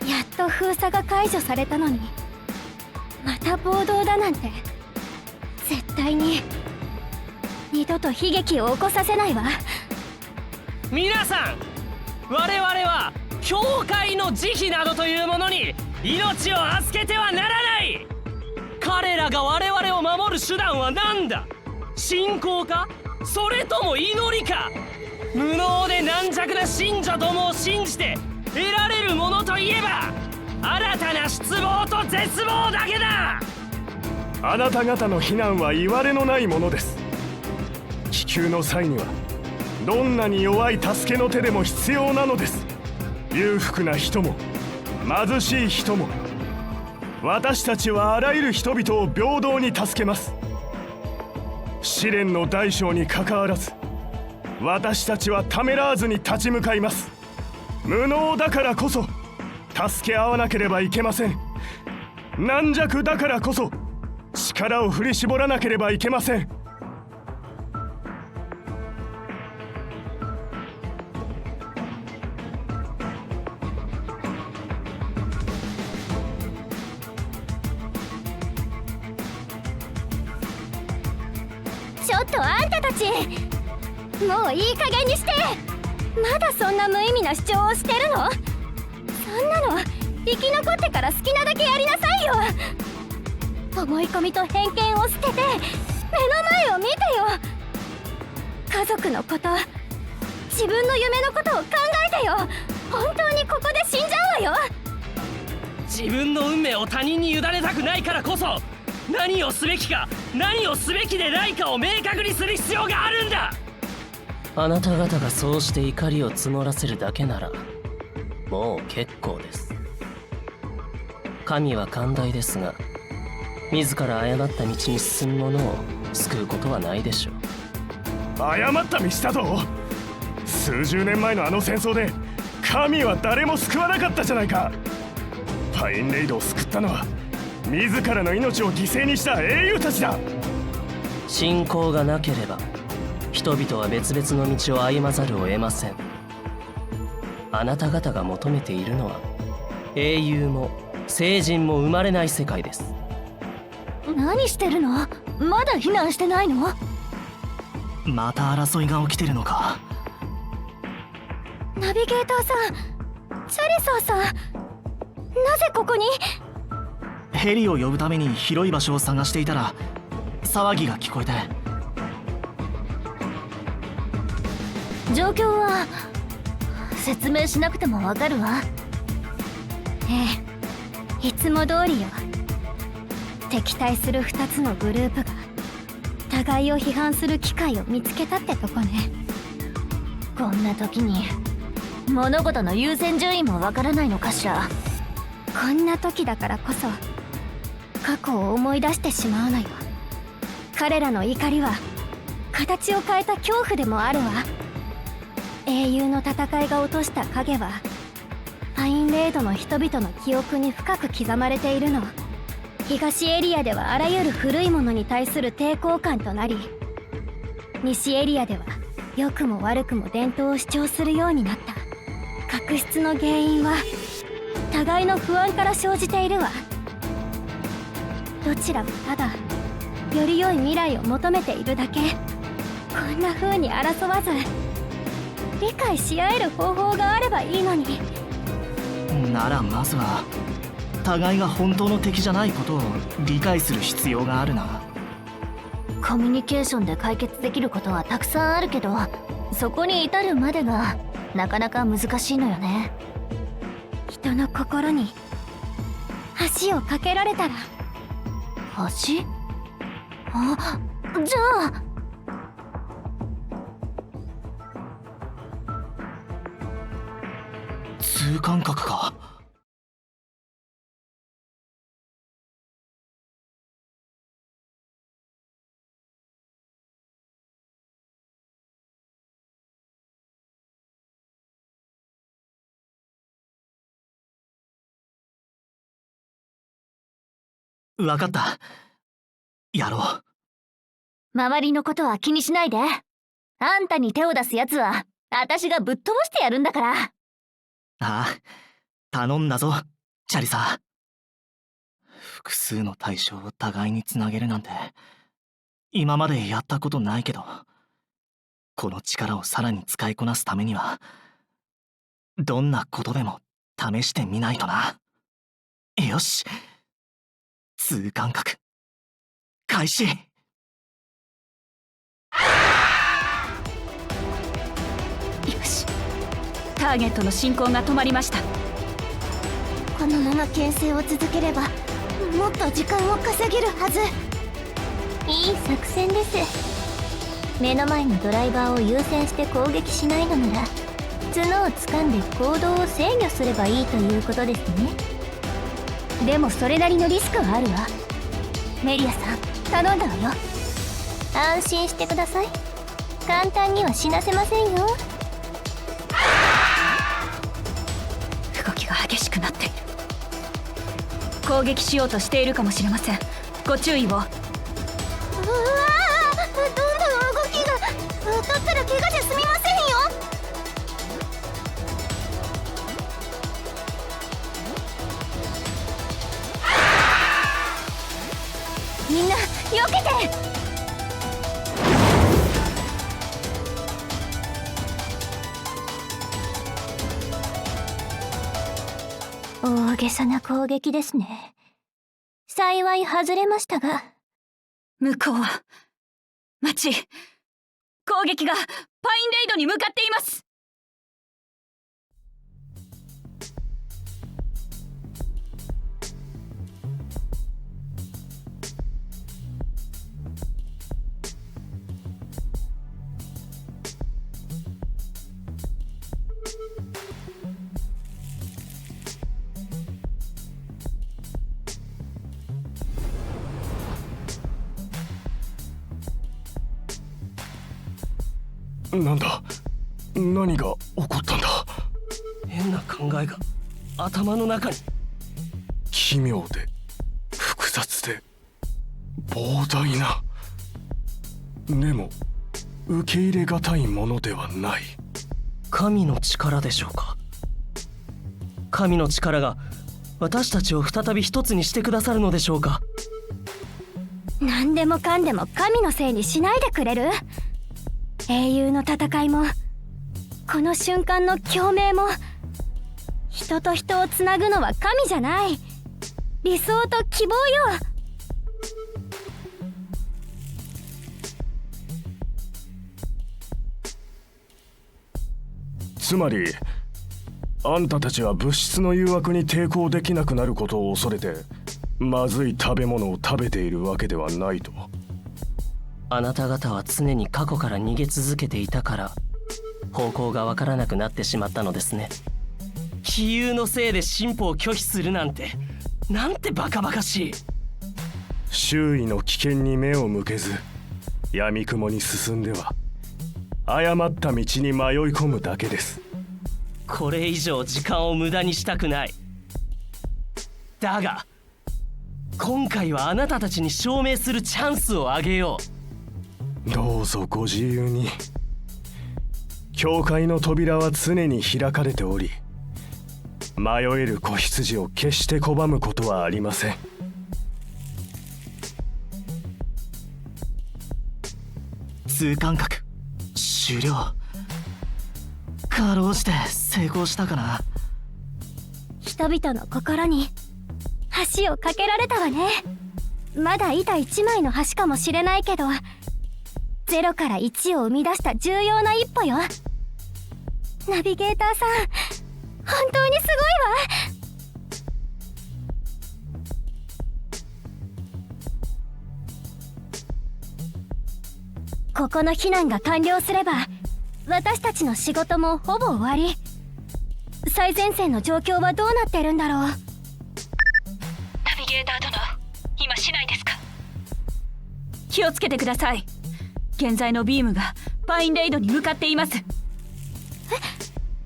やっと封鎖が解除されたのにまた暴動だなんて。絶対に二度と悲劇を起こさせないわ。皆さん、我々は教会の慈悲などというものに命を預けてはならない。彼らが我々を守る手段は何だ？信仰か？それとも祈りか？無能で軟弱な信者どもを信じて得られるものといえば新たな失望と絶望だけだ。あなた方の非難は言われのないものです。気球の際にはどんなに弱い助けの手でも必要なのです。裕福な人も貧しい人も私たちはあらゆる人々を平等に助けます。試練の大小にかかわらず私たちはためらわずに立ち向かいます。無能だからこそ助け合わなければいけません。軟弱だからこそ力を振り絞らなければいけません。ちょっとあんたたち、もういい加減にして。まだそんな無意味な主張をしてるの？そんなの生き残ってから好きなだけやりなさいよ。思い込みと偏見を捨てて目の前を見てよ。家族のこと、自分の夢のことを考えてよ。本当にここで死んじゃうわよ。自分の運命を他人に委ねたくないからこそ何をすべきか何をすべきでないかを明確にする必要があるんだ。あなた方がそうして怒りを募らせるだけならもう結構です。神は寛大ですが自ら誤った道に進む者を救うことはないでしょう。誤った道だと？数十年前のあの戦争で神は誰も救わなかったじゃないか。パインレイドを救ったのは自らの命を犠牲にした英雄たちだ。信仰がなければ人々は別々の道を歩まざるを得ません。あなた方が求めているのは英雄も聖人も生まれない世界です。何してるの？まだ避難してないの？また争いが起きてるのか。ナビゲーターさん、チャリソーさん、なぜここに？ヘリを呼ぶために広い場所を探していたら騒ぎが聞こえて。状況は説明しなくてもわかるわ。ええ、いつも通りよ。敵対する2つのグループが互いを批判する機会を見つけたってとこね。こんな時に物事の優先順位もわからないのかしら。こんな時だからこそ過去を思い出してしまうのよ。彼らの怒りは形を変えた恐怖でもあるわ。英雄の戦いが落とした影はパインレードの人々の記憶に深く刻まれているの。東エリアではあらゆる古いものに対する抵抗感となり、西エリアでは良くも悪くも伝統を主張するようになった。確執の原因は互いの不安から生じているわ。どちらもただより良い未来を求めているだけ。こんな風に争わず理解し合える方法があればいいのに。ならまずは互いが本当の敵じゃないことを理解する必要があるな。コミュニケーションで解決できることはたくさんあるけど、そこに至るまでがなかなか難しいのよね。人の心に橋を架けられたら。橋？あ、じゃあ通感覚か。わかった。やろう。周りのことは気にしないで。あんたに手を出すやつは私がぶっ飛ばしてやるんだから。ああ、頼んだぞ、チャリサ、複数の対象を互いにつなげるなんて今までやったことないけど、この力をさらに使いこなすためにはどんなことでも試してみないとな。よし、通感覚開始。よし、ターゲットの進行が止まりました。このまま牽制を続ければもっと時間を稼げるはず。いい作戦です。目の前のドライバーを優先して攻撃しないのなら角を掴んで行動を制御すればいいということですね。でもそれなりのリスクはあるわ。メリアさん、頼んだわよ。安心してください。簡単には死なせませんよ。動きが激しくなっている。攻撃しようとしているかもしれません。ご注意を。うわー、どんどん動きが。当たったら怪我じゃ済みませんよ。みんな避けて。大げさな攻撃ですね。幸い外れましたが。向こうは町、攻撃がパインレイドに向かっています。なんだ、何が起こったんだ。変な考えが頭の中に。奇妙で複雑で膨大な、でも受け入れがたいものではない。神の力でしょうか。神の力が私たちを再び一つにしてくださるのでしょうか。何でもかんでも神のせいにしないでくれる？英雄の戦いもこの瞬間の共鳴も、人と人をつなぐのは神じゃない、理想と希望よ。つまりあんたたちは物質の誘惑に抵抗できなくなることを恐れてまずい食べ物を食べているわけではないと。あなた方は常に過去から逃げ続けていたから方向がわからなくなってしまったのですね。杞憂のせいで進歩を拒否するなんて、なんてバカバカしい。周囲の危険に目を向けず闇雲に進んでは誤った道に迷い込むだけです。これ以上時間を無駄にしたくない。だが今回はあなたたちに証明するチャンスをあげよう。どうぞご自由に。教会の扉は常に開かれており、迷える子羊を決して拒むことはありません。通感覚終了。かろうじて成功したかな。人々の心に橋を架けられたわね。まだ板一枚の橋かもしれないけど、0から1を生み出した重要な一歩よ。ナビゲーターさん、本当にすごいわ。ここの避難が完了すれば私たちの仕事もほぼ終わり。最前線の状況はどうなってるんだろう。ナビゲーター殿、今市内ですか？気をつけてください。現在のビームがパインレイドに向かっています。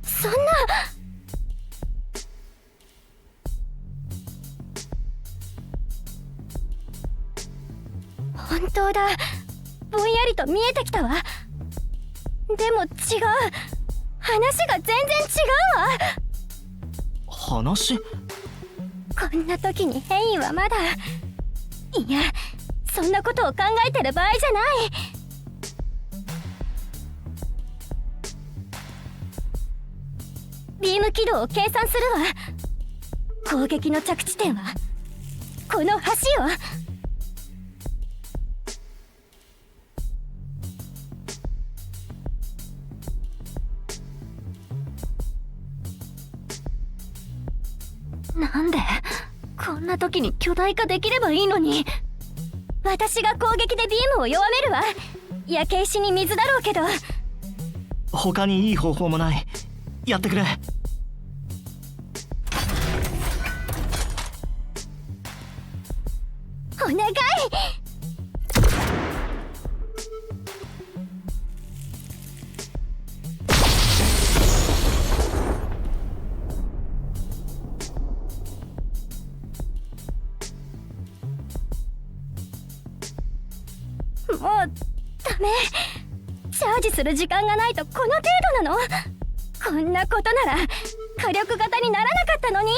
そんな。本当だ、ぼんやりと見えてきたわ。でも違う、話が全然違うわ。話？こんな時に変異はまだ。いや、そんなことを考えてる場合じゃない。ビーム軌道を計算するわ。攻撃の着地点はこの橋よ。なんでこんな時に巨大化できればいいのに。私が攻撃でビームを弱めるわ。焼け石に水だろうけど。他にいい方法もない。やってくれ。お願い。もうダメ。チャージする時間がないとこの程度なの。こんなことなら火力型にならなかったのに。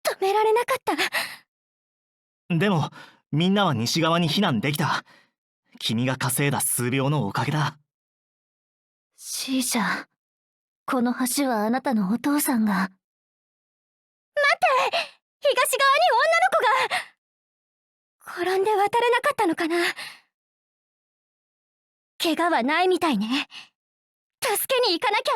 止められなかった。でもみんなは西側に避難できた。君が稼いだ数秒のおかげだ。シーシャ、この橋はあなたのお父さんが。待って、東側に女の子が。転んで渡れなかったのかな。怪我はないみたいね。助けに行かなきゃ。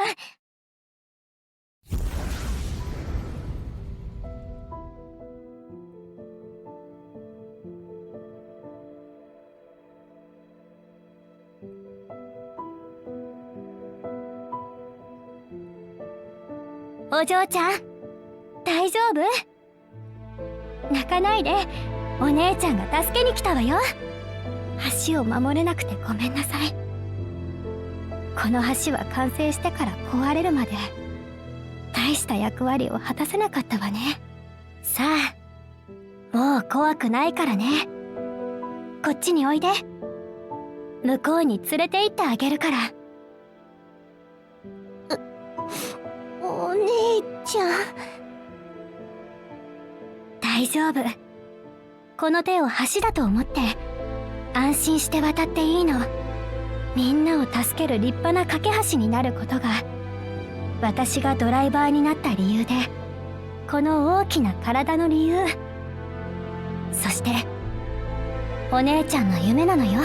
お嬢ちゃん、大丈夫？泣かないで。お姉ちゃんが助けに来たわよ。橋を守れなくてごめんなさい。この橋は完成してから壊れるまで大した役割を果たせなかったわね。さあ、もう怖くないからね。こっちにおいで。向こうに連れて行ってあげるから。お姉ちゃん。大丈夫。この手を橋だと思って安心して渡っていいの。みんなを助ける立派な架け橋になることが私がドライバーになった理由で、この大きな体の理由、そしてお姉ちゃんの夢なのよ。